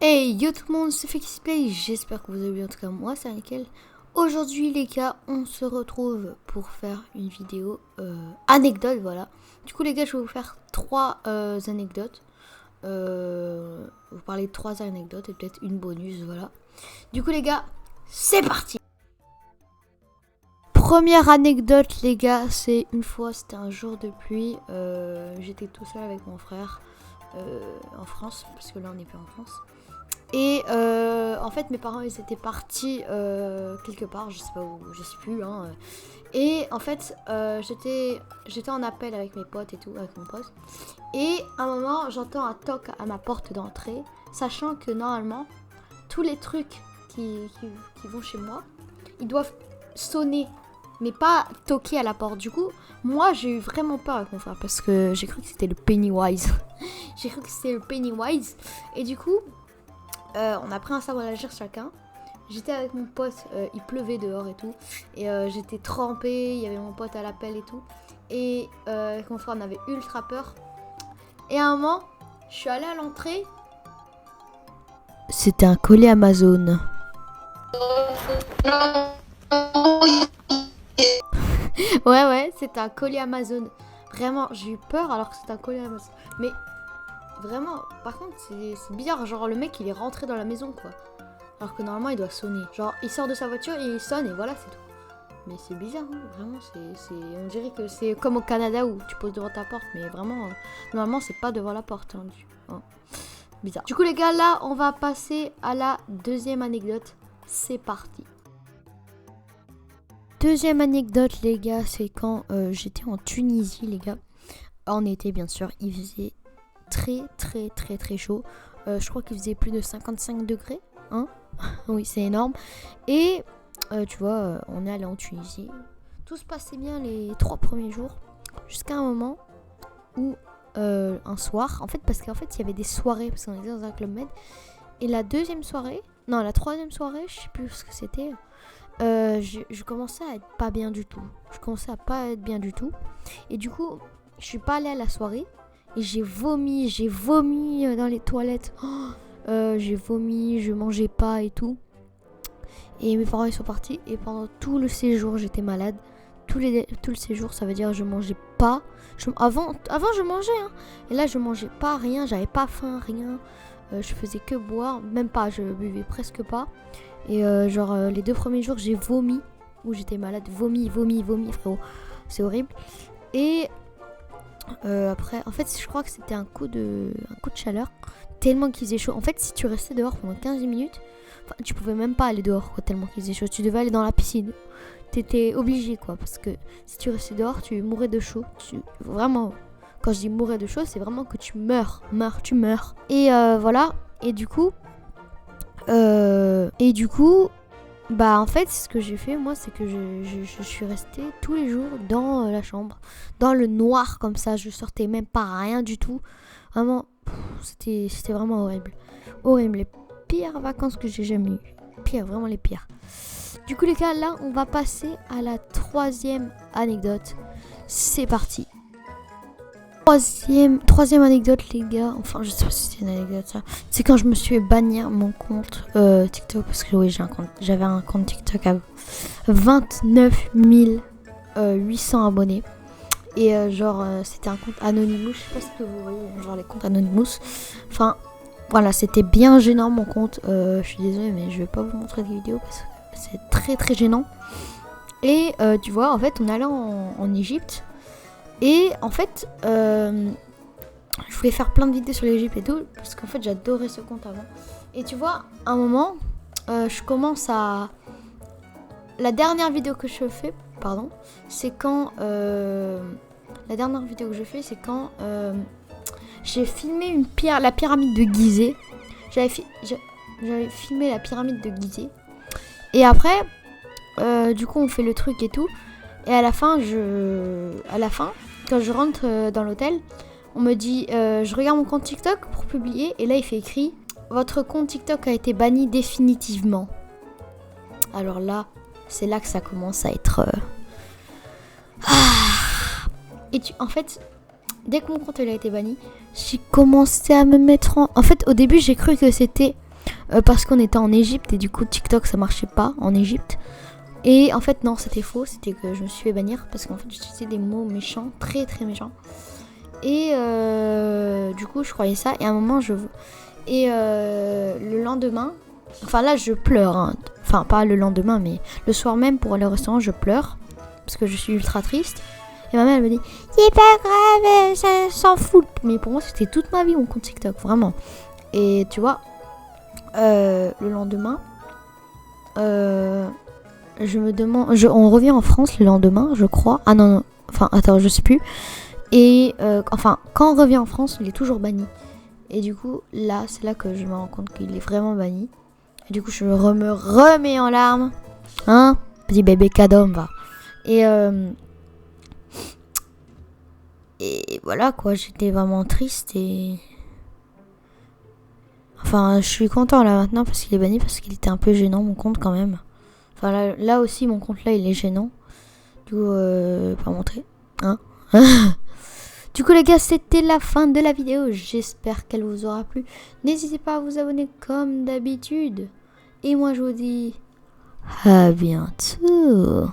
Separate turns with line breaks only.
Hey yo tout le monde, c'est FXplay, j'espère que vous allez bien, en tout cas moi c'est nickel. Aujourd'hui les gars, on se retrouve pour faire une vidéo anecdote, voilà. Du coup les gars, je vais vous faire trois anecdotes. Vous parler de trois anecdotes et peut-être une bonus, voilà. Du coup les gars, c'est parti. Première anecdote les gars, c'est une fois, c'était un jour de pluie, j'étais tout seul avec mon frère en France, parce que là on n'est plus en France. Et en fait mes parents ils étaient partis quelque part, je sais pas où, je sais plus hein. Et en fait j'étais en appel avec mes potes et tout, avec mon pote. Et à un moment j'entends un toc à ma porte d'entrée, sachant que normalement tous les trucs qui vont chez moi, ils doivent sonner, mais pas toquer à la porte. Du coup moi j'ai eu vraiment peur avec mon frère parce que j'ai cru que c'était le Pennywise. J'ai cru que c'était le Pennywise. Et du coup on a pris un sabre à laser chacun. J'étais avec mon pote, il pleuvait dehors et tout. Et j'étais trempée, il y avait mon pote à l'appel et tout. Et avec mon frère, on avait ultra peur. Et à un moment, je suis allée à l'entrée. C'était un colis Amazon. Ouais, c'était un colis Amazon. Vraiment, j'ai eu peur alors que c'était un colis Amazon. Mais vraiment, par contre, c'est bizarre. Genre, le mec, il est rentré dans la maison, quoi. Alors que normalement, il doit sonner. Genre, il sort de sa voiture et il sonne et voilà, c'est tout. Mais c'est bizarre, hein. Vraiment, on dirait que c'est comme au Canada où tu poses devant ta porte. Mais vraiment, normalement, c'est pas devant la porte. Hein. Bizarre. Du coup, les gars, là, on va passer à la deuxième anecdote. C'est parti. Deuxième anecdote, les gars, c'est quand j'étais en Tunisie, les gars. En été, bien sûr, il faisait très chaud. Je crois qu'il faisait plus de 55 degrés. Hein. Oui, c'est énorme. Et tu vois, on est allé en Tunisie. Tout se passait bien les 3 premiers jours. Jusqu'à un moment où un soir, en fait, parce qu'en fait, il y avait des soirées, parce qu'on était dans un club med. Et la troisième soirée, je sais plus ce que c'était. Je commençais à être pas bien du tout. Et du coup, je suis pas allée à la soirée. Et j'ai vomi dans les toilettes. J'ai vomi, je mangeais pas et tout. Et mes parents ils sont partis. Et pendant tout le séjour, j'étais malade. Tout le séjour, ça veut dire je mangeais pas. Avant je mangeais. Hein. Et là, je mangeais pas, rien. J'avais pas faim, rien. Je faisais que boire. Même pas, je buvais presque pas. Et les 2 premiers jours, j'ai vomi. Où j'étais malade. Vomi, frérot. C'est horrible. Et après, en fait, je crois que c'était un coup de chaleur. Tellement qu'il faisait chaud. En fait, si tu restais dehors pendant 15 minutes, tu pouvais même pas aller dehors, quoi, tellement qu'il faisait chaud. Tu devais aller dans la piscine. T'étais obligé, quoi. Parce que si tu restais dehors, tu mourrais de chaud. Vraiment, quand je dis mourais de chaud, c'est vraiment que tu meurs. Tu meurs. Et voilà. Et du coup, bah en fait, ce que j'ai fait, moi, c'est que je suis restée tous les jours dans la chambre, dans le noir comme ça. Je sortais même pas, rien du tout. Vraiment, c'était vraiment horrible. Horrible, les pires vacances que j'ai jamais eues. Pire, vraiment les pires. Du coup les gars, là, on va passer à la troisième anecdote. C'est parti. Troisième anecdote les gars, enfin je sais pas si c'est une anecdote ça. C'est quand je me suis fait bannir mon compte TikTok. Parce que oui, j'avais un compte TikTok à 29 800 abonnés. Et c'était un compte Anonymous. Je sais pas ce que vous voyez, genre les comptes Anonymous. Enfin voilà, c'était bien gênant mon compte. Je suis désolée mais je vais pas vous montrer des vidéos parce que c'est très gênant. Et tu vois, en fait on allait en Égypte. Et en fait, je voulais faire plein de vidéos sur l'Égypte et tout, parce qu'en fait j'adorais ce compte avant. Et tu vois, à un moment, je commence à... La dernière vidéo que je fais, c'est quand... La dernière vidéo que je fais, c'est quand j'ai filmé la pyramide de Gizeh. J'avais filmé la pyramide de Gizeh. Et après, du coup on fait le truc et tout. Et à la fin, quand je rentre dans l'hôtel, on me dit, je regarde mon compte TikTok pour publier. Et là, il fait écrit, votre compte TikTok a été banni définitivement. Alors là, c'est là que ça commence à être... Et en fait, dès que mon compte a été banni, j'ai commencé à me mettre en... En fait, au début, j'ai cru que c'était parce qu'on était en Égypte et du coup TikTok ça marchait pas en Égypte. Et en fait non, c'était faux, c'était que je me suis fait bannir parce qu'en fait j'utilisais des mots méchants, très très méchants. Et du coup je croyais ça et à un moment le lendemain, enfin là je pleure, hein. Enfin pas le lendemain mais le soir même pour aller au restaurant je pleure parce que je suis ultra triste. Et ma mère elle me dit c'est pas grave, ça s'en fout. Mais pour moi c'était toute ma vie mon compte TikTok, vraiment. Et tu vois, le lendemain, je me demande, on revient en France le lendemain, je crois. Ah non, non, enfin attends, je sais plus. Et enfin, quand on revient en France, il est toujours banni. Et du coup, là, c'est là que je me rends compte qu'il est vraiment banni. Et du coup, je me remets en larmes. Hein, petit bébé cadom, va. Et voilà quoi, j'étais vraiment triste et... Enfin, je suis content là maintenant parce qu'il est banni, parce qu'il était un peu gênant mon compte quand même. Enfin là aussi, mon compte là, il est gênant. Du coup, pas montrer. Hein. Du coup les gars, c'était la fin de la vidéo. J'espère qu'elle vous aura plu. N'hésitez pas à vous abonner comme d'habitude. Et moi je vous dis à bientôt.